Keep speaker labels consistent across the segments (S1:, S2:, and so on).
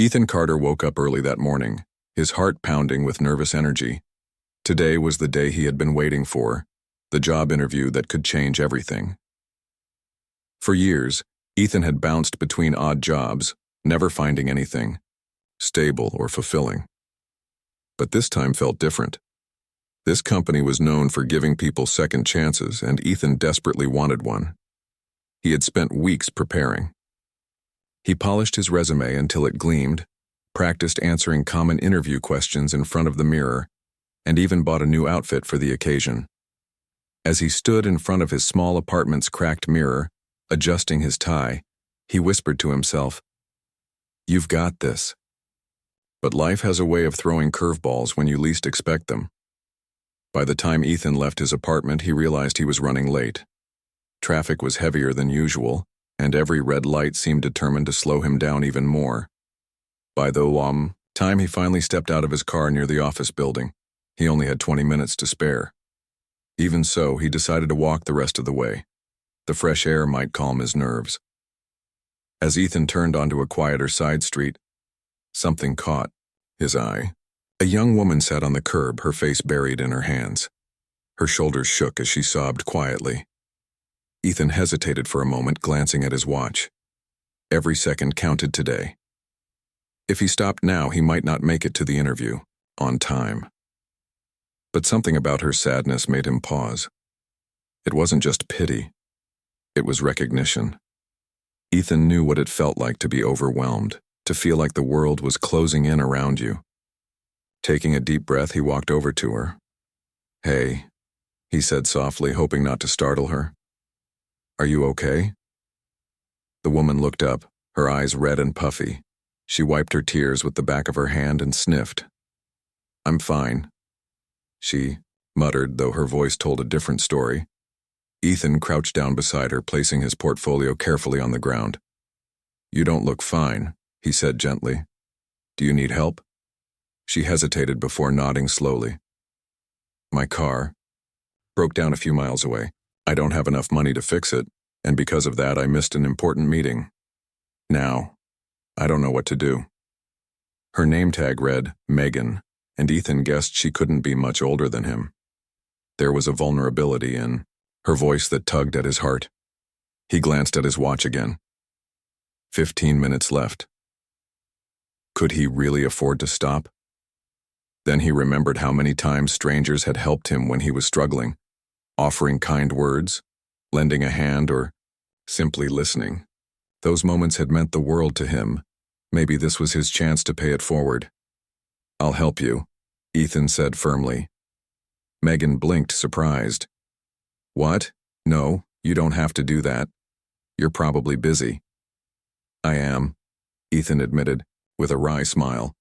S1: Ethan Carter woke up early that morning, his heart pounding with nervous energy. Today was the day he had been waiting for, the job interview that could change everything. For years, Ethan had bounced between odd jobs, never finding anything stable or fulfilling. But this time felt different. This company was known for giving people second chances, and Ethan desperately wanted one. He had spent weeks preparing. He polished his resume until it gleamed, practiced answering common interview questions in front of the mirror, and even bought a new outfit for the occasion. As he stood in front of his small apartment's cracked mirror, adjusting his tie, he whispered to himself, "You've got this." But life has a way of throwing curveballs when you least expect them. By the time Ethan left his apartment, he realized he was running late. Traffic was heavier than usual, and every red light seemed determined to slow him down even more. By the time he finally stepped out of his car near the office building, he only had 20 minutes to spare. Even so, he decided to walk the rest of the way. The fresh air might calm his nerves. As Ethan turned onto a quieter side street, something caught his eye. A young woman sat on the curb, her face buried in her hands. Her shoulders shook as she sobbed quietly. Ethan hesitated for a moment, glancing at his watch. Every second counted today. If he stopped now, he might not make it to the interview on time. But something about her sadness made him pause. It wasn't just pity. It was recognition. Ethan knew what it felt like to be overwhelmed, to feel like the world was closing in around you. Taking a deep breath, he walked over to her. "Hey," he said softly, hoping not to startle her. "Are you okay?" The woman looked up, her eyes red and puffy. She wiped her tears with the back of her hand and sniffed. "I'm fine," she muttered, though her voice told a different story. Ethan crouched down beside her, placing his portfolio carefully on the ground. "You don't look fine," he said gently. "Do you need help?" She hesitated before nodding slowly. "My car broke down a few miles away. I don't have enough money to fix it, and because of that I missed an important meeting. Now, I don't know what to do." Her name tag read Megan, and Ethan guessed she couldn't be much older than him. There was a vulnerability in her voice that tugged at his heart. He glanced at his watch again. 15 minutes left. Could he really afford to stop? Then he remembered how many times strangers had helped him when he was struggling, offering kind words, lending a hand, or simply listening. Those moments had meant the world to him. Maybe this was his chance to pay it forward. "I'll help you," Ethan said firmly. Megan blinked, surprised. "What? No, you don't have to do that. You're probably busy." "I am," Ethan admitted, with a wry smile.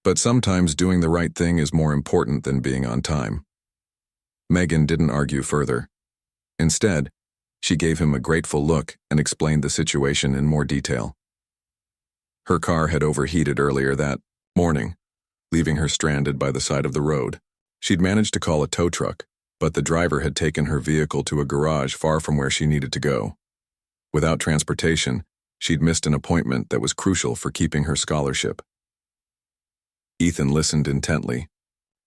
S1: "But sometimes doing the right thing is more important than being on time." Megan didn't argue further. Instead, she gave him a grateful look and explained the situation in more detail. Her car had overheated earlier that morning, leaving her stranded by the side of the road. She'd managed to call a tow truck, but the driver had taken her vehicle to a garage far from where she needed to go. Without transportation, she'd missed an appointment that was crucial for keeping her scholarship. Ethan listened intently,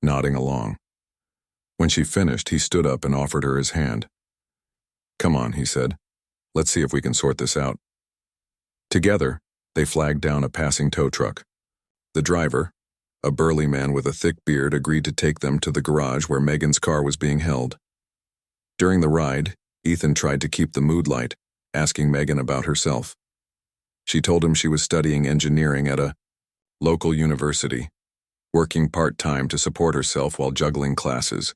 S1: nodding along. When she finished, he stood up and offered her his hand. "Come on," he said. "Let's see if we can sort this out." Together, they flagged down a passing tow truck. The driver, a burly man with a thick beard, agreed to take them to the garage where Megan's car was being held. During the ride, Ethan tried to keep the mood light, asking Megan about herself. She told him she was studying engineering at a local university, working part-time to support herself while juggling classes.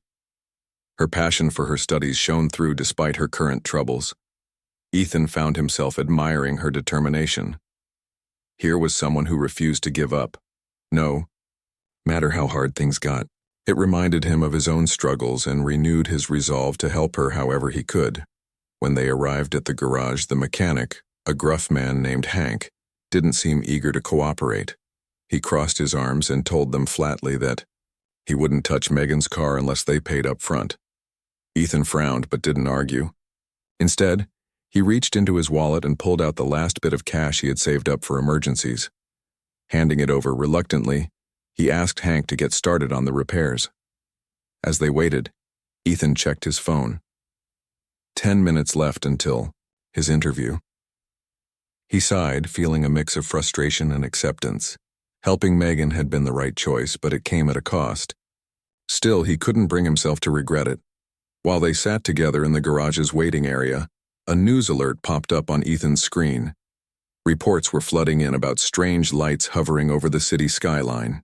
S1: Her passion for her studies shone through despite her current troubles. Ethan found himself admiring her determination. Here was someone who refused to give up. No matter how hard things got. It reminded him of his own struggles and renewed his resolve to help her however he could. When they arrived at the garage, the mechanic, a gruff man named Hank, didn't seem eager to cooperate. He crossed his arms and told them flatly that he wouldn't touch Megan's car unless they paid up front. Ethan frowned but didn't argue. Instead, he reached into his wallet and pulled out the last bit of cash he had saved up for emergencies. Handing it over reluctantly, he asked Hank to get started on the repairs. As they waited, Ethan checked his phone. 10 minutes left until his interview. He sighed, feeling a mix of frustration and acceptance. Helping Megan had been the right choice, but it came at a cost. Still, he couldn't bring himself to regret it. While they sat together in the garage's waiting area, a news alert popped up on Ethan's screen. Reports were flooding in about strange lights hovering over the city skyline.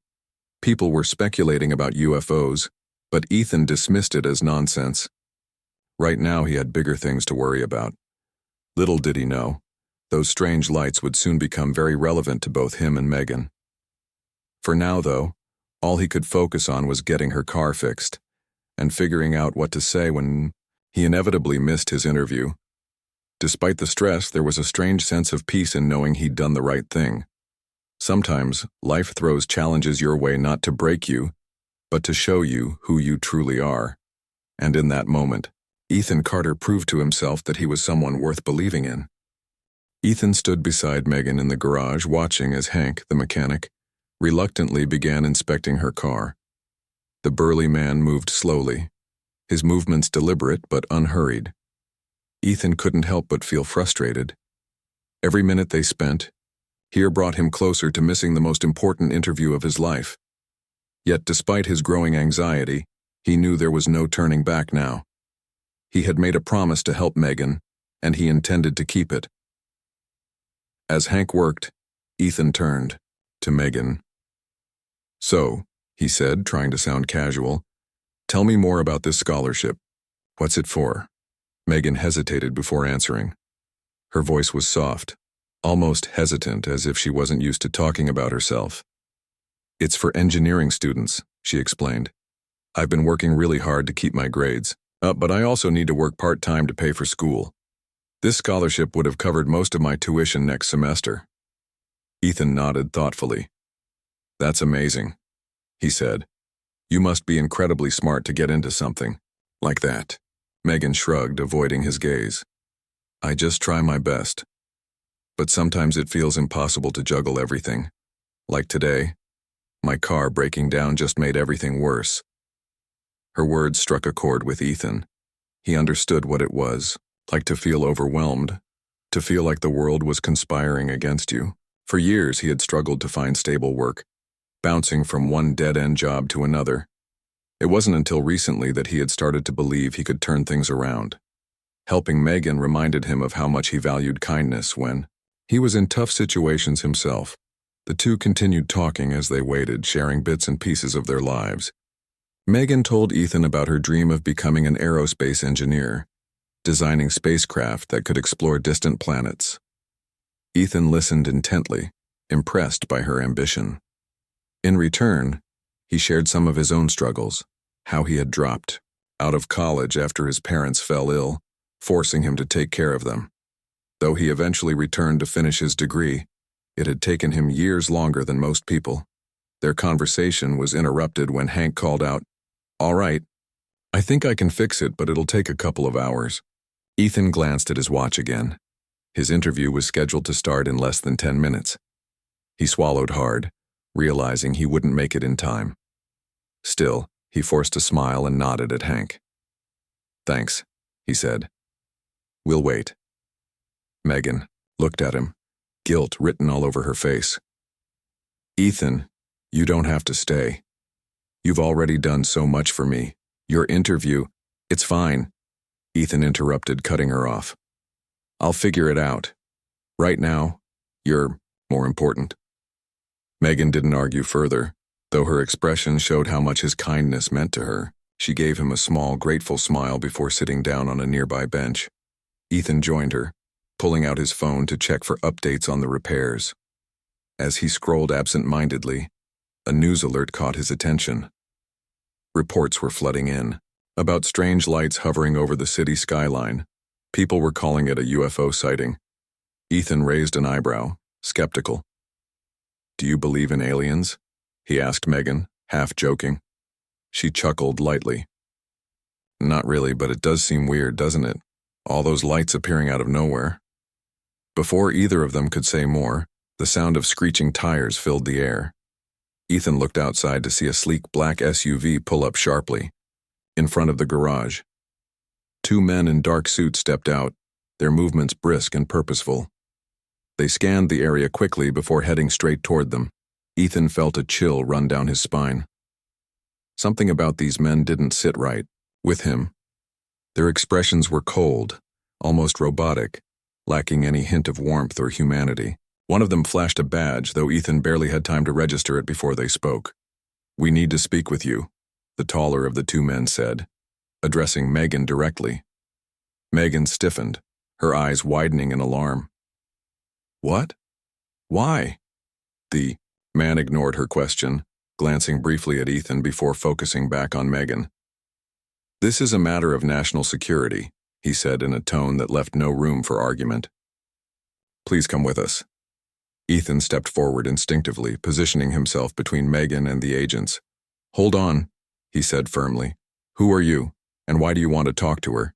S1: People were speculating about UFOs, but Ethan dismissed it as nonsense. Right now he had bigger things to worry about. Little did he know, those strange lights would soon become very relevant to both him and Megan. For now, though, all he could focus on was getting her car fixed and figuring out what to say when he inevitably missed his interview. Despite the stress, there was a strange sense of peace in knowing he'd done the right thing. Sometimes, life throws challenges your way not to break you, but to show you who you truly are. And in that moment, Ethan Carter proved to himself that he was someone worth believing in. Ethan stood beside Megan in the garage, watching as Hank, the mechanic, reluctantly began inspecting her car. The burly man moved slowly, his movements deliberate but unhurried. Ethan couldn't help but feel frustrated. Every minute they spent here brought him closer to missing the most important interview of his life. Yet despite his growing anxiety, he knew there was no turning back now. He had made a promise to help Megan, and he intended to keep it. As Hank worked, Ethan turned to Megan. "So," he said, trying to sound casual, "tell me more about this scholarship. What's it for?" Megan hesitated before answering. Her voice was soft, almost hesitant, as if she wasn't used to talking about herself. "It's for engineering students," she explained. "I've been working really hard to keep my grades, but I also need to work part-time to pay for school. This scholarship would have covered most of my tuition next semester." Ethan nodded thoughtfully. "That's amazing," he said. "You must be incredibly smart to get into something like that." Megan shrugged, avoiding his gaze. "I just try my best. But sometimes it feels impossible to juggle everything. Like today, my car breaking down just made everything worse." Her words struck a chord with Ethan. He understood what it was, like to feel overwhelmed, to feel like the world was conspiring against you. For years he had struggled to find stable work, bouncing from one dead-end job to another. It wasn't until recently that he had started to believe he could turn things around. Helping Megan reminded him of how much he valued kindness when he was in tough situations himself. The two continued talking as they waited, sharing bits and pieces of their lives. Megan told Ethan about her dream of becoming an aerospace engineer, designing spacecraft that could explore distant planets. Ethan listened intently, impressed by her ambition. In return, he shared some of his own struggles, how he had dropped out of college after his parents fell ill, forcing him to take care of them. Though he eventually returned to finish his degree, it had taken him years longer than most people. Their conversation was interrupted when Hank called out, "All right, I think I can fix it, but it'll take a couple of hours." Ethan glanced at his watch again. His interview was scheduled to start in less than 10 minutes. He swallowed hard, realizing he wouldn't make it in time. Still, he forced a smile and nodded at Hank. "Thanks," he said. "We'll wait." Megan looked at him, guilt written all over her face. "Ethan, you don't have to stay. You've already done so much for me. Your interview—" "It's fine," Ethan interrupted, cutting her off. "I'll figure it out. Right now, you're more important." Megan didn't argue further, though her expression showed how much his kindness meant to her. She gave him a small, grateful smile before sitting down on a nearby bench. Ethan joined her, pulling out his phone to check for updates on the repairs. As he scrolled absent-mindedly, a news alert caught his attention. Reports were flooding in about strange lights hovering over the city skyline. People were calling it a UFO sighting. Ethan raised an eyebrow, skeptical. "Do you believe in aliens?" he asked Megan, half joking. She chuckled lightly. "Not really, but it does seem weird, doesn't it? All those lights appearing out of nowhere." Before either of them could say more, The sound of screeching tires filled the air. Ethan looked outside to see a sleek black SUV pull up sharply, in front of the garage. Two men in dark suits stepped out, their movements brisk and purposeful. They scanned the area quickly before heading straight toward them. Ethan felt a chill run down his spine. Something about these men didn't sit right with him. Their expressions were cold, almost robotic, lacking any hint of warmth or humanity. One of them flashed a badge, though Ethan barely had time to register it before they spoke. "We need to speak with you," the taller of the two men said, addressing Megan directly. Megan stiffened, her eyes widening in alarm. "What? Why?" The man ignored her question, glancing briefly at Ethan before focusing back on Megan. "This is a matter of national security," he said in a tone that left no room for argument. "Please come with us." Ethan stepped forward instinctively, positioning himself between Megan and the agents. "Hold on," he said firmly. "Who are you, and why do you want to talk to her?"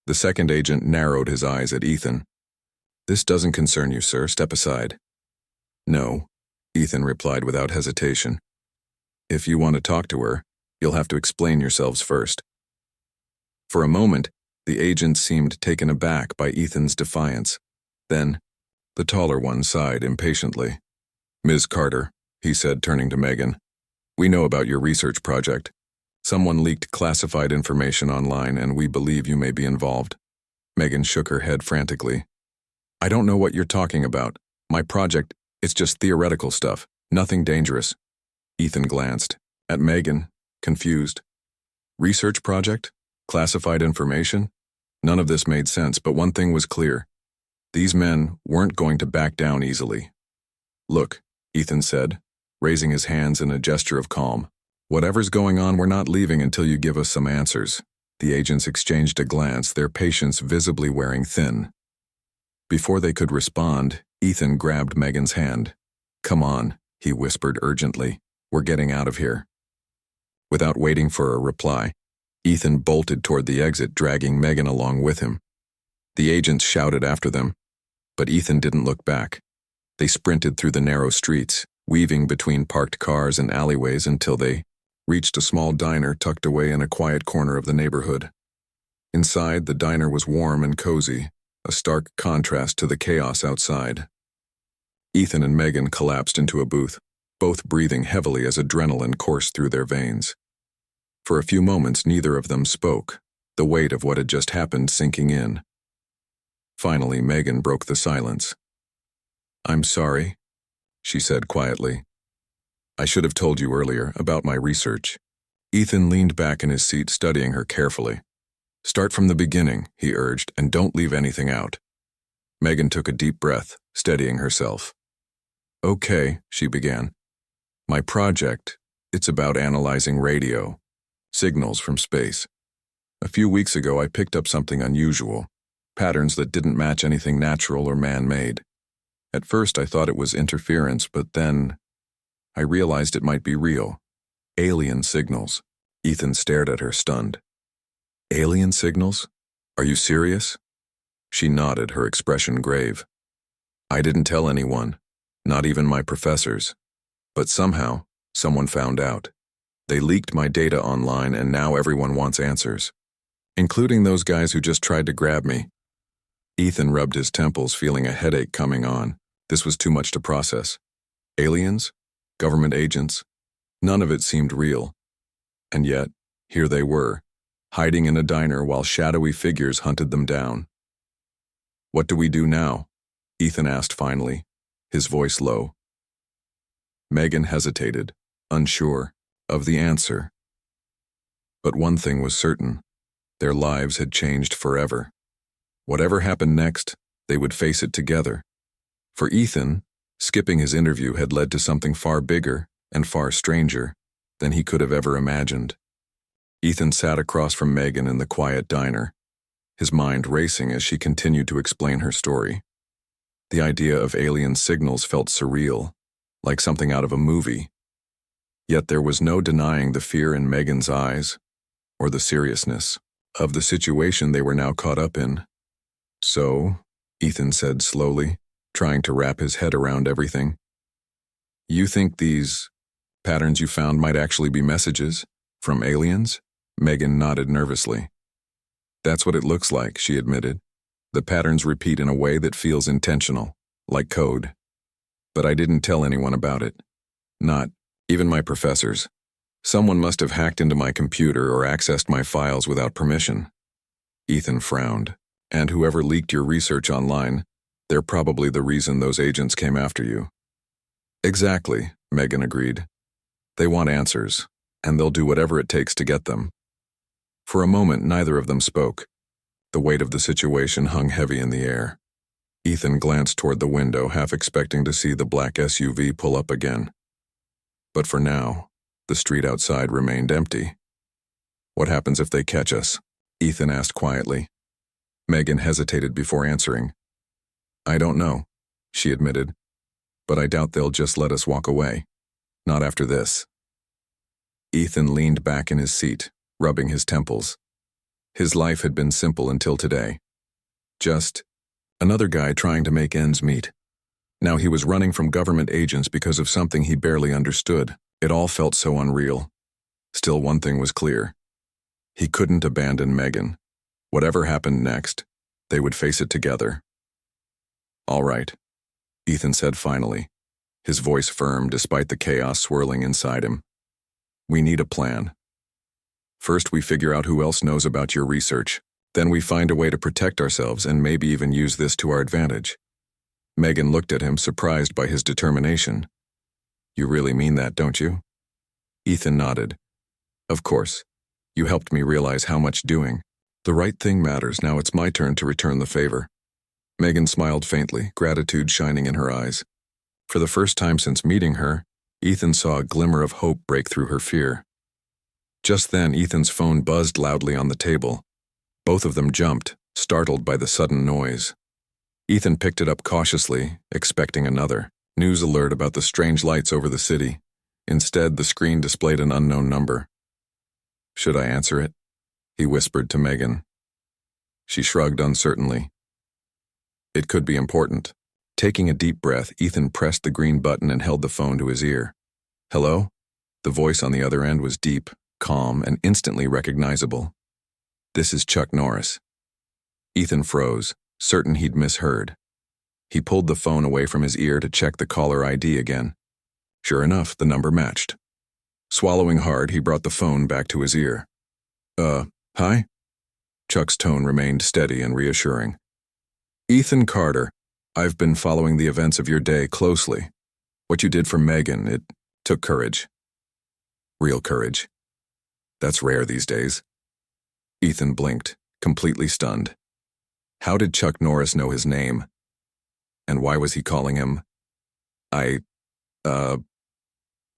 S1: The second agent narrowed his eyes at Ethan. "This doesn't concern you, sir. Step aside." "No," Ethan replied without hesitation. "If you want to talk to her, you'll have to explain yourselves first." For a moment, the agent seemed taken aback by Ethan's defiance. Then, the taller one sighed impatiently. "Ms. Carter," he said, turning to Megan, "we know about your research project. Someone leaked classified information online, and we believe you may be involved." Megan shook her head frantically. "I don't know what you're talking about. My project, it's just theoretical stuff, nothing dangerous." Ethan glanced at Megan, confused. Research project? Classified information? None of this made sense, but one thing was clear. These men weren't going to back down easily. "Look," Ethan said, raising his hands in a gesture of calm. "Whatever's going on, we're not leaving until you give us some answers." The agents exchanged a glance, their patience visibly wearing thin. Before they could respond, Ethan grabbed Megan's hand. "Come on," he whispered urgently. "We're getting out of here." Without waiting for a reply, Ethan bolted toward the exit, dragging Megan along with him. The agents shouted after them, but Ethan didn't look back. They sprinted through the narrow streets, weaving between parked cars and alleyways until they reached a small diner tucked away in a quiet corner of the neighborhood. Inside, the diner was warm and cozy, a stark contrast to the chaos outside. Ethan and Megan collapsed into a booth, both breathing heavily as adrenaline coursed through their veins. For a few moments, neither of them spoke, the weight of what had just happened sinking in. Finally, Megan broke the silence. "I'm sorry," she said quietly. "I should have told you earlier about my research." Ethan leaned back in his seat, studying her carefully. "Start from the beginning," he urged, "and don't leave anything out." Megan took a deep breath, steadying herself. "Okay," she began. "My project, it's about analyzing radio, signals from space. A few weeks ago, I picked up something unusual, patterns that didn't match anything natural or man-made. At first, I thought it was interference, but then I realized it might be real. Alien signals." Ethan stared at her, stunned. "Alien signals? Are you serious?" She nodded, her expression grave. "I didn't tell anyone, not even my professors. But somehow, someone found out. They leaked my data online, and now everyone wants answers, including those guys who just tried to grab me." Ethan rubbed his temples, feeling a headache coming on. This was too much to process. Aliens? Government agents? None of it seemed real. And yet, here they were, hiding in a diner while shadowy figures hunted them down. "What do we do now?" Ethan asked finally, his voice low. Megan hesitated, unsure of the answer. But one thing was certain. Their lives had changed forever. Whatever happened next, they would face it together. For Ethan, skipping his interview had led to something far bigger and far stranger than he could have ever imagined. Ethan sat across from Megan in the quiet diner, his mind racing as she continued to explain her story. The idea of alien signals felt surreal, like something out of a movie. Yet there was no denying the fear in Megan's eyes, or the seriousness of the situation they were now caught up in. "So," Ethan said slowly, trying to wrap his head around everything. You think these patterns you found might actually be messages from aliens? Megan nodded nervously. That's what it looks like, she admitted. The patterns repeat in a way that feels intentional, like code. But I didn't tell anyone about it. Not even my professors. Someone must have hacked into my computer or accessed my files without permission. Ethan frowned. And whoever leaked your research online, they're probably the reason those agents came after you. Exactly, Megan agreed. They want answers, and they'll do whatever it takes to get them. For a moment, neither of them spoke. The weight of the situation hung heavy in the air. Ethan glanced toward the window, half expecting to see the black SUV pull up again. But for now, the street outside remained empty. What happens if they catch us? Ethan asked quietly. Megan hesitated before answering. I don't know, she admitted, but I doubt they'll just let us walk away. Not after this. Ethan leaned back in his seat, rubbing his temples. His life had been simple until today. Just another guy trying to make ends meet. Now he was running from government agents because of something he barely understood. It all felt so unreal. Still, one thing was clear. He couldn't abandon Megan. Whatever happened next, they would face it together. All right, Ethan said finally, his voice firm despite the chaos swirling inside him. We need a plan. First, we figure out who else knows about your research. Then we find a way to protect ourselves and maybe even use this to our advantage. Megan looked at him, surprised by his determination. You really mean that, don't you? Ethan nodded. Of course. You helped me realize how much doing the right thing matters. Now it's my turn to return the favor. Megan smiled faintly, gratitude shining in her eyes. For the first time since meeting her, Ethan saw a glimmer of hope break through her fear. Just then, Ethan's phone buzzed loudly on the table. Both of them jumped, startled by the sudden noise. Ethan picked it up cautiously, expecting another news alert about the strange lights over the city. Instead, the screen displayed an unknown number. Should I answer it? He whispered to Megan. She shrugged uncertainly. It could be important. Taking a deep breath, Ethan pressed the green button and held the phone to his ear. Hello? The voice on the other end was deep, calm, and instantly recognizable. This is Chuck Norris. Ethan froze, certain he'd misheard. He pulled the phone away from his ear to check the caller ID again. Sure enough, the number matched. Swallowing hard, he brought the phone back to his ear. Hi? Chuck's tone remained steady and reassuring. Ethan Carter, I've been following the events of your day closely. What you did for Megan, it took courage. Real courage. That's rare these days. Ethan blinked, completely stunned. How did Chuck Norris know his name? And why was he calling him?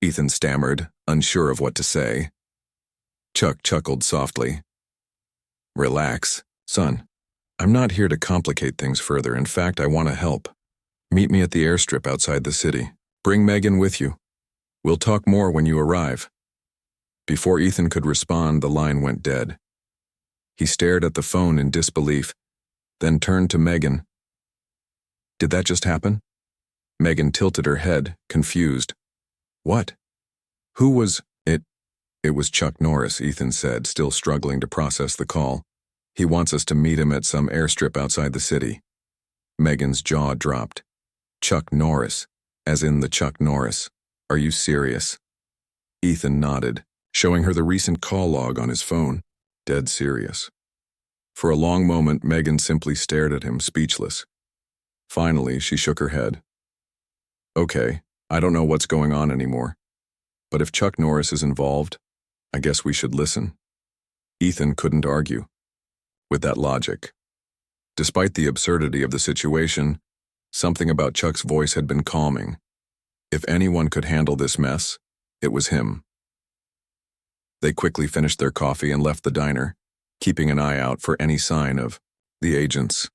S1: Ethan stammered, unsure of what to say. Chuck chuckled softly. Relax, son. I'm not here to complicate things further. In fact, I want to help. Meet me at the airstrip outside the city. Bring Megan with you. We'll talk more when you arrive. Before Ethan could respond, the line went dead. He stared at the phone in disbelief, then turned to Megan. Did that just happen? Megan tilted her head, confused. What? Who was it? It was Chuck Norris, Ethan said, still struggling to process the call. He wants us to meet him at some airstrip outside the city. Megan's jaw dropped. Chuck Norris, as in the Chuck Norris. Are you serious? Ethan nodded, showing her the recent call log on his phone. Dead serious. For a long moment, Megan simply stared at him, speechless. Finally, she shook her head. Okay, I don't know what's going on anymore. But if Chuck Norris is involved, I guess we should listen. Ethan couldn't argue with that logic. Despite the absurdity of the situation, something about Chuck's voice had been calming. If anyone could handle this mess, it was him. They quickly finished their coffee and left the diner, keeping an eye out for any sign of the agents.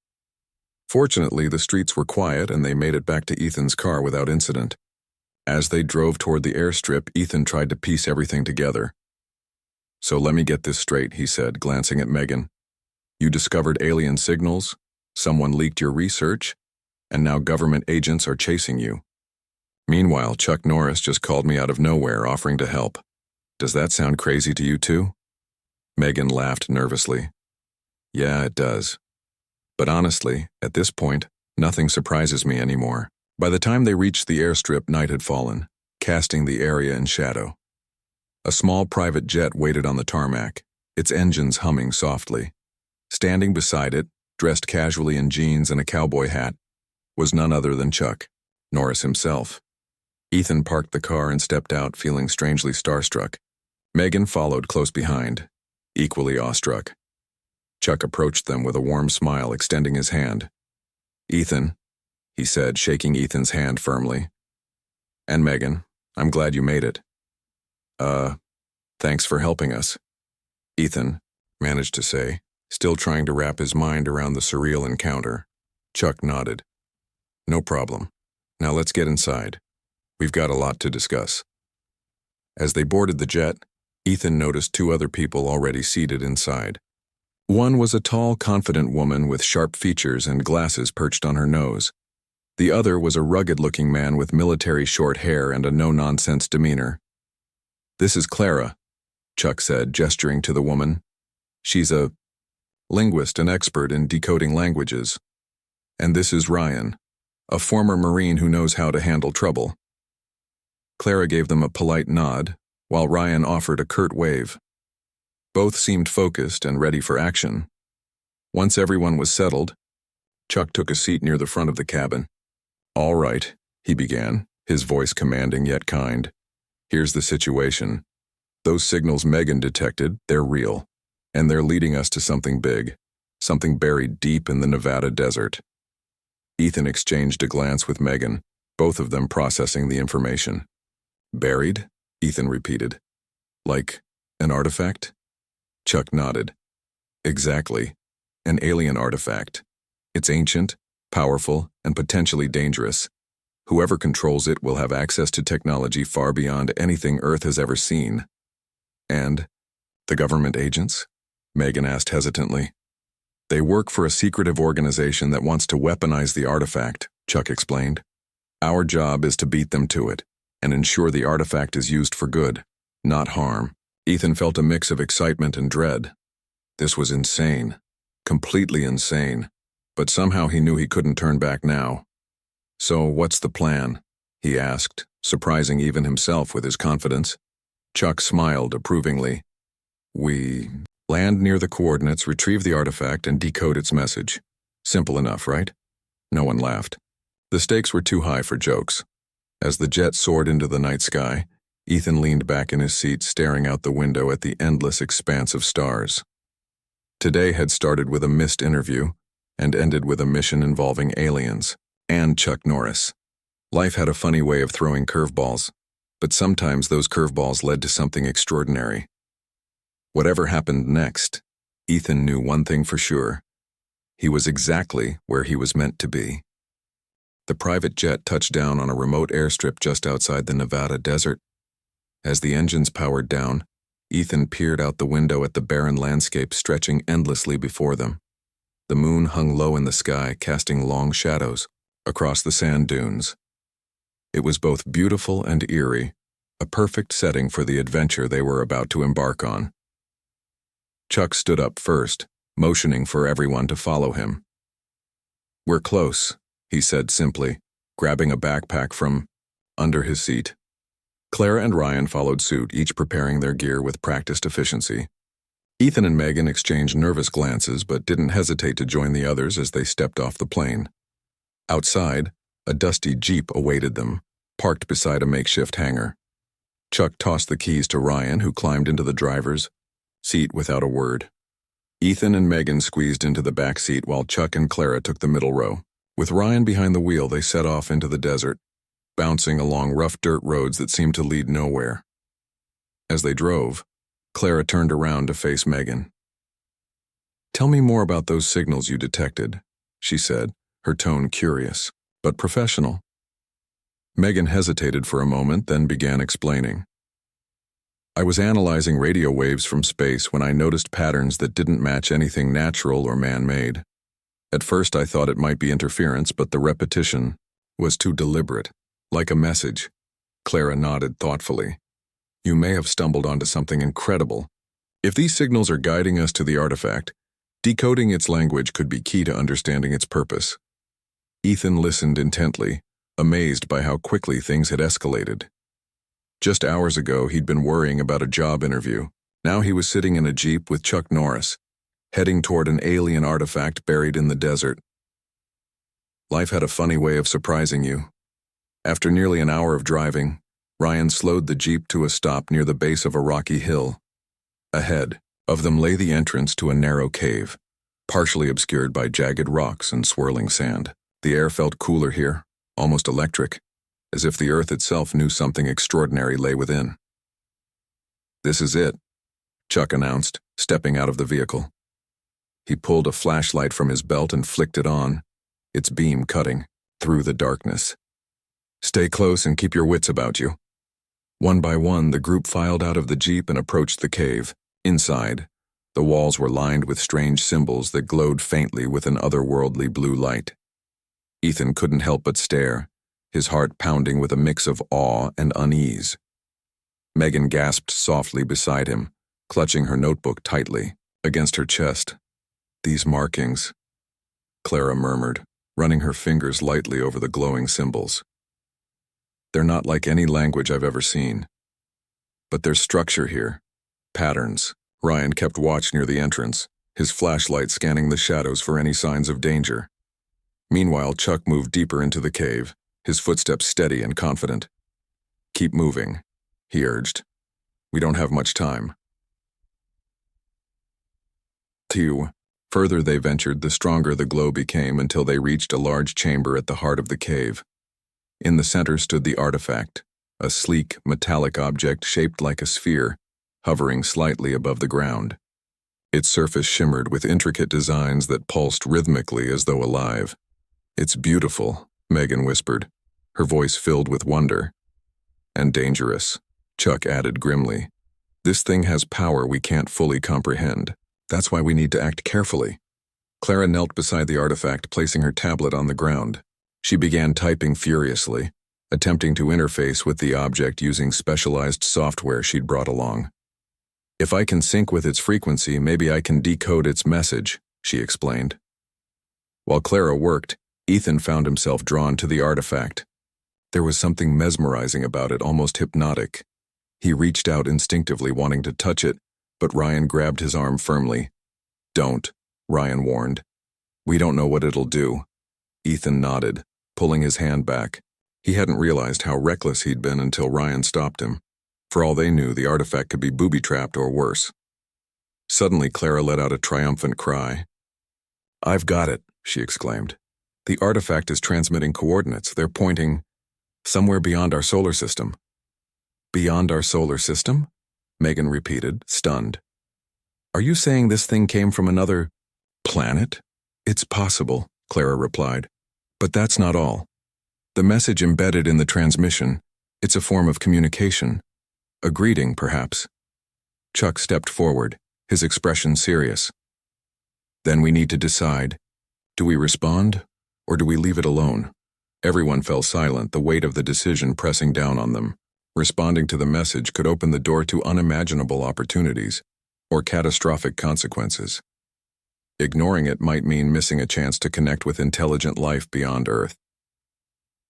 S1: Fortunately, the streets were quiet and they made it back to Ethan's car without incident. As they drove toward the airstrip, Ethan tried to piece everything together. So let me get this straight, he said, glancing at Megan. You discovered alien signals? Someone leaked your research? and now government agents are chasing you. Meanwhile, Chuck Norris just called me out of nowhere offering to help. Does that sound crazy to you too? Megan laughed nervously. Yeah, it does. But honestly, at this point, nothing surprises me anymore. By the time they reached the airstrip, night had fallen, casting the area in shadow. A small private jet waited on the tarmac, its engines humming softly. Standing beside it, dressed casually in jeans and a cowboy hat, was none other than Chuck Norris himself. Ethan parked the car and stepped out, feeling strangely starstruck. Megan followed close behind, equally awestruck. Chuck approached them with a warm smile, extending his hand. Ethan, he said, shaking Ethan's hand firmly. And Megan, I'm glad you made it. Thanks for helping us, Ethan managed to say, still trying to wrap his mind around the surreal encounter. Chuck nodded. No problem. Now let's get inside. We've got a lot to discuss. As they boarded the jet, Ethan noticed two other people already seated inside. One was a tall, confident woman with sharp features and glasses perched on her nose. The other was a rugged-looking man with military short hair and a no-nonsense demeanor. This is Clara, Chuck said, gesturing to the woman. She's a linguist and expert in decoding languages. And this is Ryan, a former Marine who knows how to handle trouble. Clara gave them a polite nod, while Ryan offered a curt wave. Both seemed focused and ready for action. Once everyone was settled, Chuck took a seat near the front of the cabin. All right, he began, his voice commanding yet kind. Here's the situation. Those signals Megan detected, they're real, and they're leading us to something big, something buried deep in the Nevada desert. Ethan exchanged a glance with Megan, both of them processing the information. Buried? Ethan repeated. Like an artifact? Chuck nodded. Exactly. An alien artifact. It's ancient, powerful, and potentially dangerous. Whoever controls it will have access to technology far beyond anything Earth has ever seen. And the government agents? Megan asked hesitantly. They work for a secretive organization that wants to weaponize the artifact, Chuck explained. Our job is to beat them to it and ensure the artifact is used for good, not harm. Ethan felt a mix of excitement and dread. This was insane, completely insane, but somehow he knew he couldn't turn back now. So what's the plan? He asked, surprising even himself with his confidence. Chuck smiled approvingly. We land near the coordinates, retrieve the artifact, and decode its message. Simple enough, right? No one laughed. The stakes were too high for jokes. As the jet soared into the night sky, Ethan leaned back in his seat, staring out the window at the endless expanse of stars. Today had started with a missed interview and ended with a mission involving aliens and Chuck Norris. Life had a funny way of throwing curveballs, but sometimes those curveballs led to something extraordinary. Whatever happened next, Ethan knew one thing for sure. He was exactly where he was meant to be. The private jet touched down on a remote airstrip just outside the Nevada desert. As the engines powered down, Ethan peered out the window at the barren landscape stretching endlessly before them. The moon hung low in the sky, casting long shadows across the sand dunes. It was both beautiful and eerie, a perfect setting for the adventure they were about to embark on. Chuck stood up first, motioning for everyone to follow him. We're close, he said simply, grabbing a backpack from under his seat. Clara and Ryan followed suit, each preparing their gear with practiced efficiency. Ethan and Megan exchanged nervous glances but didn't hesitate to join the others as they stepped off the plane. Outside, a dusty Jeep awaited them, parked beside a makeshift hangar. Chuck tossed the keys to Ryan, who climbed into the driver's seat without a word. Ethan and Megan squeezed into the back seat while Chuck and Clara took the middle row. With Ryan behind the wheel, they set off into the desert, bouncing along rough dirt roads that seemed to lead nowhere. As they drove, Clara turned around to face Megan. Tell me more about those signals you detected, she said, her tone curious, but professional. Megan hesitated for a moment, then began explaining. I was analyzing radio waves from space when I noticed patterns that didn't match anything natural or man-made. At first I thought it might be interference, but the repetition was too deliberate, like a message. Clara nodded thoughtfully. You may have stumbled onto something incredible. If these signals are guiding us to the artifact, decoding its language could be key to understanding its purpose. Ethan listened intently, amazed by how quickly things had escalated. Just hours ago, he'd been worrying about a job interview. Now he was sitting in a Jeep with Chuck Norris, heading toward an alien artifact buried in the desert. Life had a funny way of surprising you. After nearly an hour of driving, Ryan slowed the Jeep to a stop near the base of a rocky hill. Ahead of them lay the entrance to a narrow cave, partially obscured by jagged rocks and swirling sand. The air felt cooler here, almost electric, as if the earth itself knew something extraordinary lay within. This is it, Chuck announced, stepping out of the vehicle. He pulled a flashlight from his belt and flicked it on, its beam cutting through the darkness. Stay close and keep your wits about you. One by one, the group filed out of the Jeep and approached the cave. Inside, the walls were lined with strange symbols that glowed faintly with an otherworldly blue light. Ethan couldn't help but stare, his heart pounding with a mix of awe and unease. Megan gasped softly beside him, clutching her notebook tightly against her chest. These markings, Clara murmured, running her fingers lightly over the glowing symbols. They're not like any language I've ever seen. But there's structure here, patterns. Ryan kept watch near the entrance, his flashlight scanning the shadows for any signs of danger. Meanwhile, Chuck moved deeper into the cave, his footsteps steady and confident. Keep moving, he urged. We don't have much time. The further they ventured, the stronger the glow became until they reached a large chamber at the heart of the cave. In the center stood the artifact, a sleek, metallic object shaped like a sphere, hovering slightly above the ground. Its surface shimmered with intricate designs that pulsed rhythmically as though alive. It's beautiful, Megan whispered, her voice filled with wonder. And dangerous, Chuck added grimly. This thing has power we can't fully comprehend. That's why we need to act carefully. Clara knelt beside the artifact, placing her tablet on the ground. She began typing furiously, attempting to interface with the object using specialized software she'd brought along. If I can sync with its frequency, maybe I can decode its message, she explained. While Clara worked, Ethan found himself drawn to the artifact. There was something mesmerizing about it, almost hypnotic. He reached out instinctively, wanting to touch it, but Ryan grabbed his arm firmly. Don't, Ryan warned. We don't know what it'll do. Ethan nodded, pulling his hand back. He hadn't realized how reckless he'd been until Ryan stopped him. For all they knew, the artifact could be booby-trapped or worse. Suddenly, Clara let out a triumphant cry. I've got it, she exclaimed. The artifact is transmitting coordinates. They're pointing somewhere beyond our solar system. Beyond our solar system? Megan repeated, stunned. Are you saying this thing came from another planet? It's possible, Clara replied. But that's not all. The message embedded in the transmission, it's a form of communication. A greeting, perhaps. Chuck stepped forward, his expression serious. Then we need to decide. Do we respond, or do we leave it alone? Everyone fell silent, the weight of the decision pressing down on them. Responding to the message could open the door to unimaginable opportunities, or catastrophic consequences. Ignoring it might mean missing a chance to connect with intelligent life beyond Earth.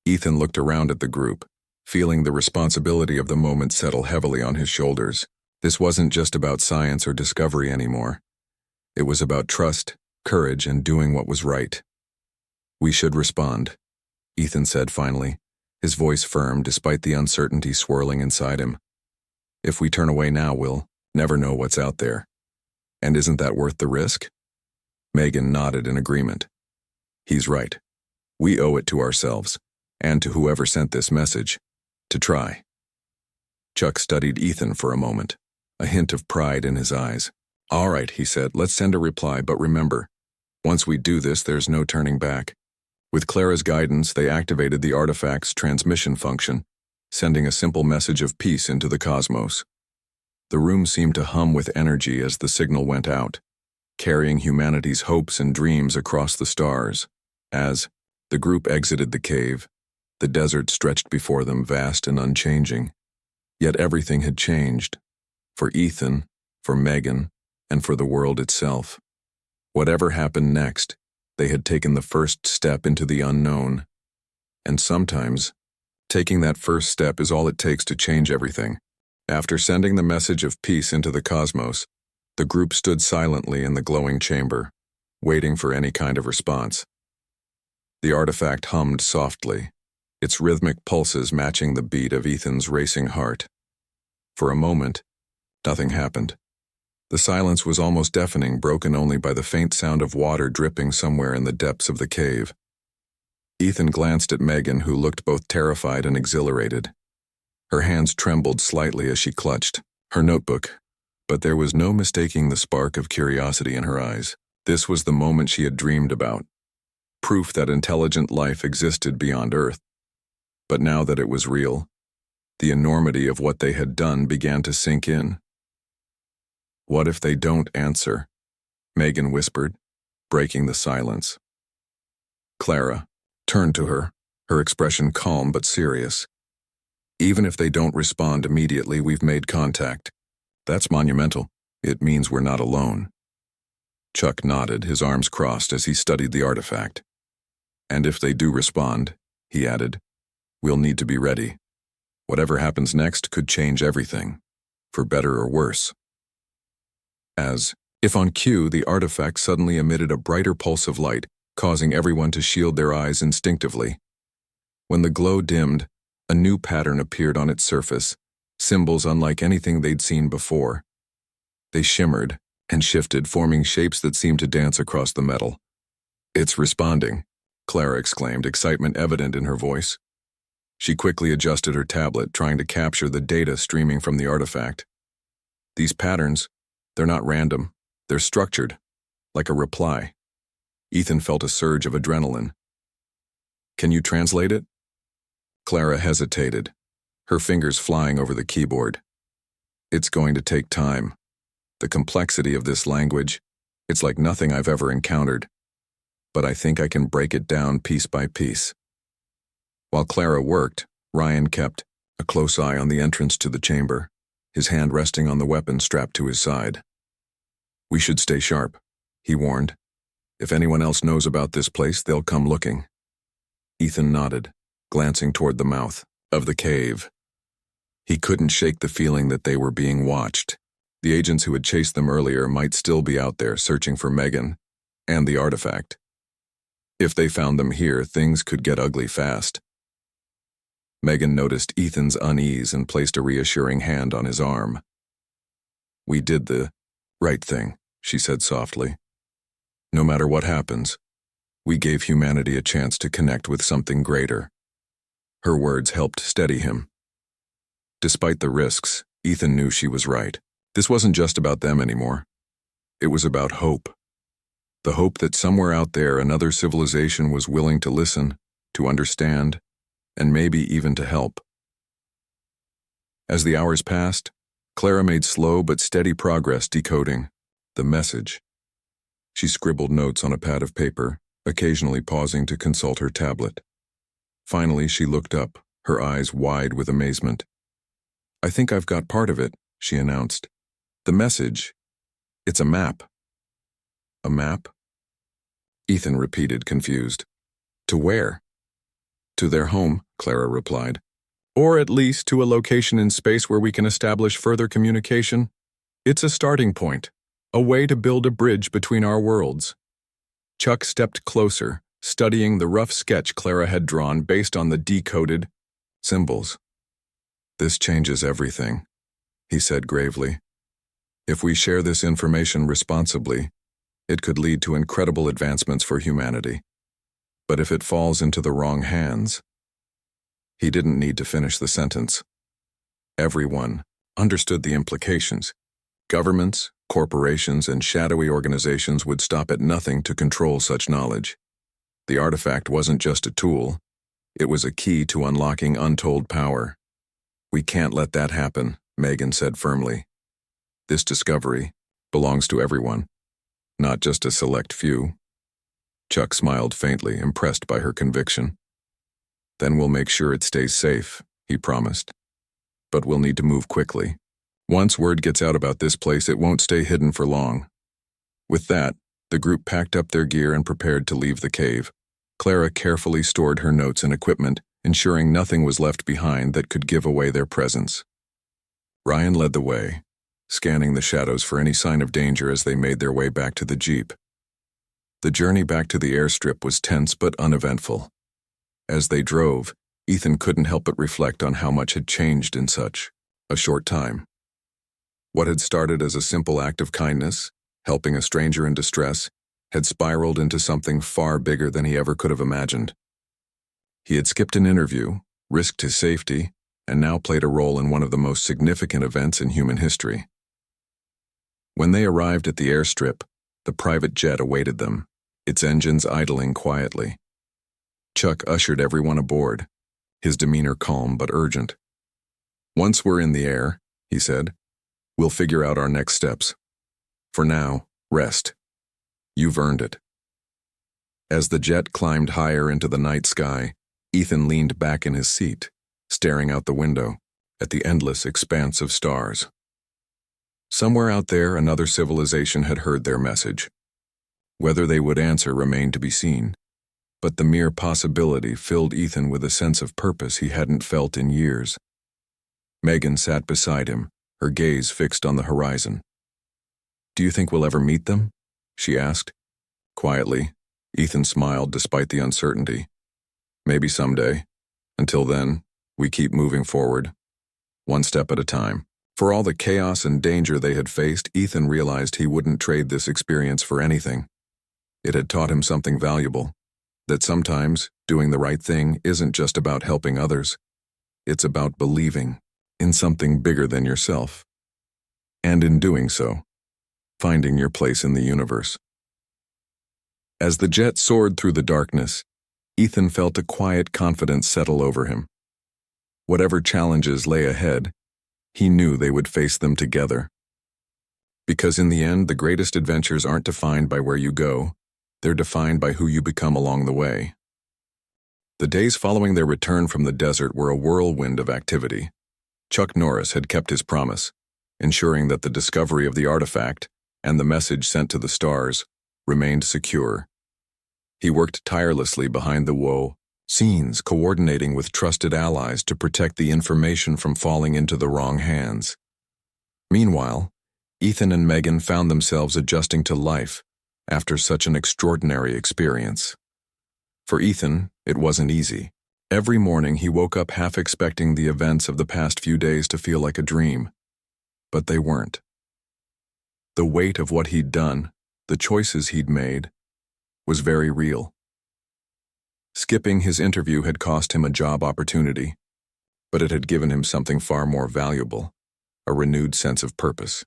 S1: Ethan looked around at the group, feeling the responsibility of the moment settle heavily on his shoulders. This wasn't just about science or discovery anymore. It was about trust, courage, and doing what was right. We should respond, Ethan said finally, his voice firm despite the uncertainty swirling inside him. If we turn away now, we'll never know what's out there. And isn't that worth the risk? Megan nodded in agreement. He's right. We owe it to ourselves, and to whoever sent this message, to try. Chuck studied Ethan for a moment, a hint of pride in his eyes. All right, he said, let's send a reply, but remember, once we do this, there's no turning back. With Clara's guidance, they activated the artifact's transmission function, sending a simple message of peace into the cosmos. The room seemed to hum with energy as the signal went out. carrying humanity's hopes and dreams across the stars. As the group exited the cave, the desert stretched before them, vast and unchanging. Yet everything had changed. For Ethan, for Megan, and for the world itself. Whatever happened next, they had taken the first step into the unknown. And sometimes, taking that first step is all it takes to change everything. After sending the message of peace into the cosmos, the group stood silently in the glowing chamber, waiting for any kind of response. The artifact hummed softly, its rhythmic pulses matching the beat of Ethan's racing heart. For a moment, nothing happened. The silence was almost deafening, broken only by the faint sound of water dripping somewhere in the depths of the cave. Ethan glanced at Megan, who looked both terrified and exhilarated. Her hands trembled slightly as she clutched her notebook, but there was no mistaking the spark of curiosity in her eyes. This was the moment she had dreamed about. Proof that intelligent life existed beyond Earth. But now that it was real, the enormity of what they had done began to sink in. "What if they don't answer?" Megan whispered, breaking the silence. Clara turned to her, her expression calm but serious. "Even if they don't respond immediately, we've made contact. That's monumental. It means we're not alone." Chuck nodded, his arms crossed as he studied the artifact. "And if they do respond," he added, "we'll need to be ready. Whatever happens next could change everything, for better or worse." As, if on cue, the artifact suddenly emitted a brighter pulse of light, causing everyone to shield their eyes instinctively. When the glow dimmed, a new pattern appeared on its surface, symbols unlike anything they'd seen before. They shimmered and shifted, forming shapes that seemed to dance across the metal. "It's responding," Clara exclaimed, excitement evident in her voice. She quickly adjusted her tablet, trying to capture the data streaming from the artifact. These patterns, they're not random. They're structured, like a reply. Ethan felt a surge of adrenaline. "Can you translate it?" Clara hesitated, her fingers flying over the keyboard. "It's going to take time. The complexity of this language, it's like nothing I've ever encountered. But I think I can break it down piece by piece." While Clara worked, Ryan kept a close eye on the entrance to the chamber, his hand resting on the weapon strapped to his side. "We should stay sharp," he warned. "If anyone else knows about this place, they'll come looking." Ethan nodded, glancing toward the mouth of the cave. He couldn't shake the feeling that they were being watched. The agents who had chased them earlier might still be out there searching for Megan and the artifact. If they found them here, things could get ugly fast. Megan noticed Ethan's unease and placed a reassuring hand on his arm. "We did the right thing," she said softly. "No matter what happens, we gave humanity a chance to connect with something greater." Her words helped steady him. Despite the risks, Ethan knew she was right. This wasn't just about them anymore. It was about hope. The hope that somewhere out there another civilization was willing to listen, to understand, and maybe even to help. As the hours passed, Clara made slow but steady progress decoding the message. She scribbled notes on a pad of paper, occasionally pausing to consult her tablet. Finally, she looked up, her eyes wide with amazement. "I think I've got part of it," she announced. "The message. It's a map." "A map?" Ethan repeated, confused. "To where?" "To their home," Clara replied. "Or at least to a location in space where we can establish further communication. It's a starting point, a way to build a bridge between our worlds." Chuck stepped closer, studying the rough sketch Clara had drawn based on the decoded symbols. "This changes everything," he said gravely. "If we share this information responsibly, it could lead to incredible advancements for humanity. But if it falls into the wrong hands..." He didn't need to finish the sentence. Everyone understood the implications. Governments, corporations, and shadowy organizations would stop at nothing to control such knowledge. The artifact wasn't just a tool. It was a key to unlocking untold power. "We can't let that happen," Megan said firmly. "This discovery belongs to everyone. not just a select few. Chuck smiled faintly, impressed by her conviction. Then we'll make sure it stays safe, he promised. But we'll need to move quickly. Once word gets out about this place, it won't stay hidden for long. With that, the group packed up their gear and prepared to leave the cave. Clara carefully stored her notes and equipment, ensuring nothing was left behind that could give away their presence. Ryan led the way, scanning the shadows for any sign of danger as they made their way back to the jeep. The journey back to the airstrip was tense but uneventful. As they drove, Ethan couldn't help but reflect on how much had changed in such a short time. What had started as a simple act of kindness, helping a stranger in distress, had spiraled into something far bigger than he ever could have imagined. He had skipped an interview, risked his safety, and now played a role in one of the most significant events in human history. When they arrived at the airstrip, the private jet awaited them, its engines idling quietly. Chuck ushered everyone aboard, his demeanor calm but urgent. "Once we're in the air," he said, "we'll figure out our next steps. For now, rest. You've earned it." As the jet climbed higher into the night sky, Ethan leaned back in his seat, staring out the window at the endless expanse of stars. Somewhere out there, another civilization had heard their message. Whether they would answer remained to be seen, but the mere possibility filled Ethan with a sense of purpose he hadn't felt in years. Megan sat beside him, her gaze fixed on the horizon. "Do you think we'll ever meet them?" she asked. Quietly, Ethan smiled despite the uncertainty. "Maybe someday. Until then, we keep moving forward, one step at a time." For all the chaos and danger they had faced, Ethan realized he wouldn't trade this experience for anything. It had taught him something valuable, that sometimes doing the right thing isn't just about helping others. It's about believing in something bigger than yourself. And in doing so, finding your place in the universe. As the jet soared through the darkness, Ethan felt a quiet confidence settle over him. Whatever challenges lay ahead, he knew they would face them together. Because in the end, the greatest adventures aren't defined by where you go, they're defined by who you become along the way. The days following their return from the desert were a whirlwind of activity. Chuck Norris had kept his promise, ensuring that the discovery of the artifact and the message sent to the stars remained secure. He worked tirelessly behind the scenes, coordinating with trusted allies to protect the information from falling into the wrong hands. Meanwhile, Ethan and Megan found themselves adjusting to life after such an extraordinary experience. For Ethan, it wasn't easy. Every morning he woke up half expecting the events of the past few days to feel like a dream. But they weren't. The weight of what he'd done, the choices he'd made, was very real. Skipping his interview had cost him a job opportunity, but it had given him something far more valuable, a renewed sense of purpose.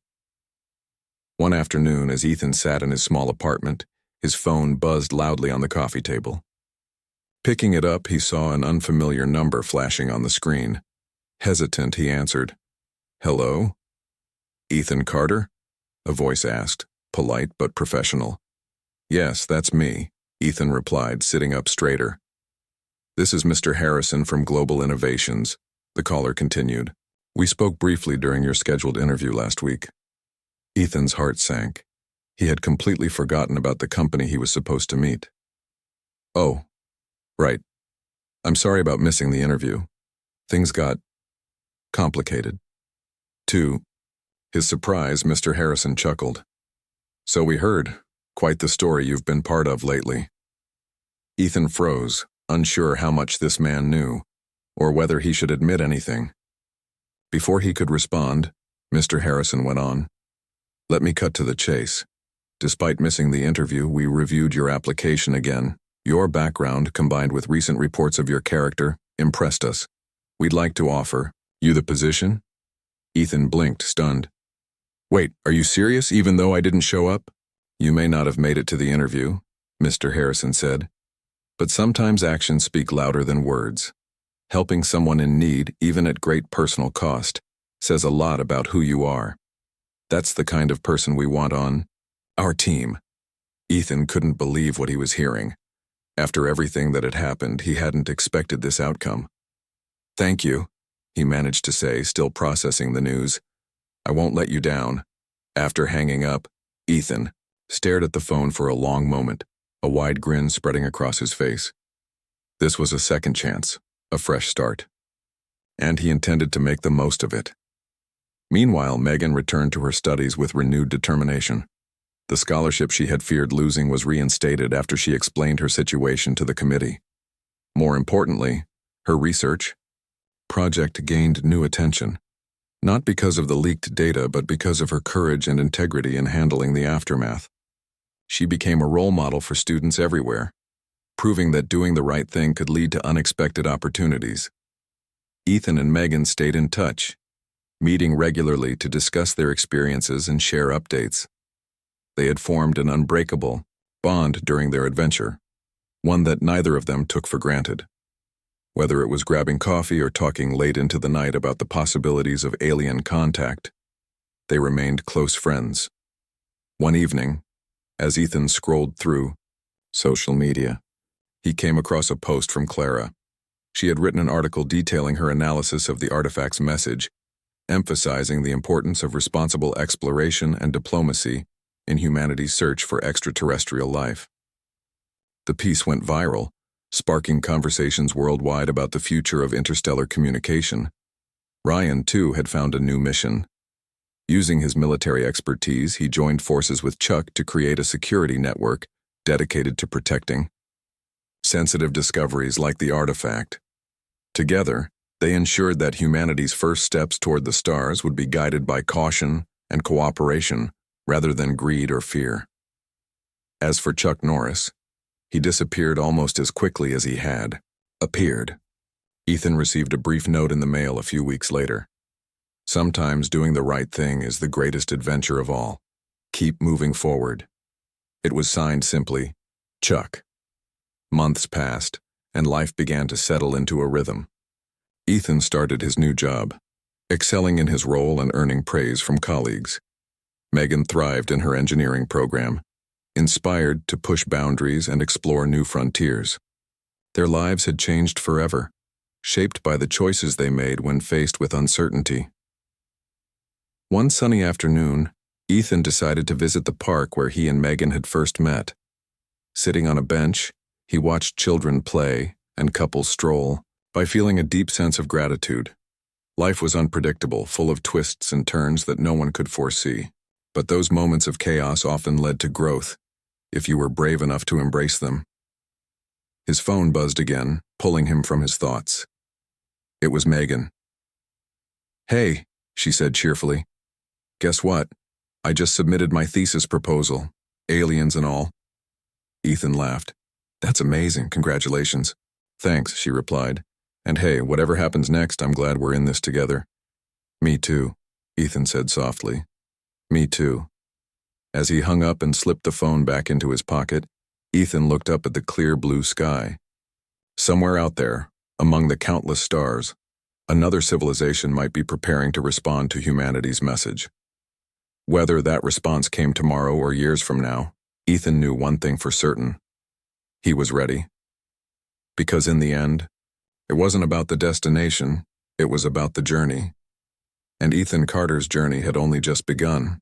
S1: One afternoon, as Ethan sat in his small apartment, his phone buzzed loudly on the coffee table. Picking it up, he saw an unfamiliar number flashing on the screen. Hesitant, he answered. "Hello? Ethan Carter?" a voice asked, polite but professional. "Yes, that's me," Ethan replied, sitting up straighter. "This is Mr. Harrison from Global Innovations," the caller continued. "We spoke briefly during your scheduled interview last week." Ethan's heart sank. He had completely forgotten about the company he was supposed to meet. "Oh, right. I'm sorry about missing the interview. Things got complicated." To his surprise, Mr. Harrison chuckled. "So we heard. Quite the story you've been part of lately." Ethan froze, unsure how much this man knew, or whether he should admit anything. Before he could respond, Mr. Harrison went on. "Let me cut to the chase. Despite missing the interview, we reviewed your application again. Your background, combined with recent reports of your character, impressed us. We'd like to offer you the position." Ethan blinked, stunned. "Wait, are you serious, even though I didn't show up?" "You may not have made it to the interview," Mr. Harrison said, "but sometimes actions speak louder than words. Helping someone in need, even at great personal cost, says a lot about who you are. That's the kind of person we want on our team." Ethan couldn't believe what he was hearing. After everything that had happened, he hadn't expected this outcome. "Thank you," he managed to say, still processing the news. "I won't let you down." After hanging up, Ethan stared at the phone for a long moment, a wide grin spreading across his face. This was a second chance, a fresh start. And he intended to make the most of it. Meanwhile, Megan returned to her studies with renewed determination. The scholarship she had feared losing was reinstated after she explained her situation to the committee. More importantly, her research project gained new attention, not because of the leaked data but because of her courage and integrity in handling the aftermath. She became a role model for students everywhere, proving that doing the right thing could lead to unexpected opportunities. Ethan and Megan stayed in touch, meeting regularly to discuss their experiences and share updates. They had formed an unbreakable bond during their adventure, one that neither of them took for granted. Whether it was grabbing coffee or talking late into the night about the possibilities of alien contact, they remained close friends. One evening, as Ethan scrolled through social media, he came across a post from Clara. She had written an article detailing her analysis of the artifact's message, emphasizing the importance of responsible exploration and diplomacy in humanity's search for extraterrestrial life. The piece went viral, sparking conversations worldwide about the future of interstellar communication. Ryan, too, had found a new mission. Using his military expertise, he joined forces with Chuck to create a security network dedicated to protecting sensitive discoveries like the artifact. Together, they ensured that humanity's first steps toward the stars would be guided by caution and cooperation rather than greed or fear. As for Chuck Norris, he disappeared almost as quickly as he had appeared. Ethan received a brief note in the mail a few weeks later. "Sometimes doing the right thing is the greatest adventure of all. Keep moving forward." It was signed simply, Chuck. Months passed, and life began to settle into a rhythm. Ethan started his new job, excelling in his role and earning praise from colleagues. Megan thrived in her engineering program, inspired to push boundaries and explore new frontiers. Their lives had changed forever, shaped by the choices they made when faced with uncertainty. One sunny afternoon, Ethan decided to visit the park where he and Megan had first met. Sitting on a bench, he watched children play and couples stroll, by feeling a deep sense of gratitude. Life was unpredictable, full of twists and turns that no one could foresee. But those moments of chaos often led to growth, if you were brave enough to embrace them. His phone buzzed again, pulling him from his thoughts. It was Megan. "Hey," she said cheerfully. "Guess what? I just submitted my thesis proposal, aliens and all." Ethan laughed. "That's amazing, congratulations." "Thanks," she replied. "And hey, whatever happens next, I'm glad we're in this together." "Me too," Ethan said softly. "Me too." As he hung up and slipped the phone back into his pocket, Ethan looked up at the clear blue sky. Somewhere out there, among the countless stars, another civilization might be preparing to respond to humanity's message. Whether that response came tomorrow or years from now, Ethan knew one thing for certain. He was ready. Because in the end, it wasn't about the destination, it was about the journey. And Ethan Carter's journey had only just begun.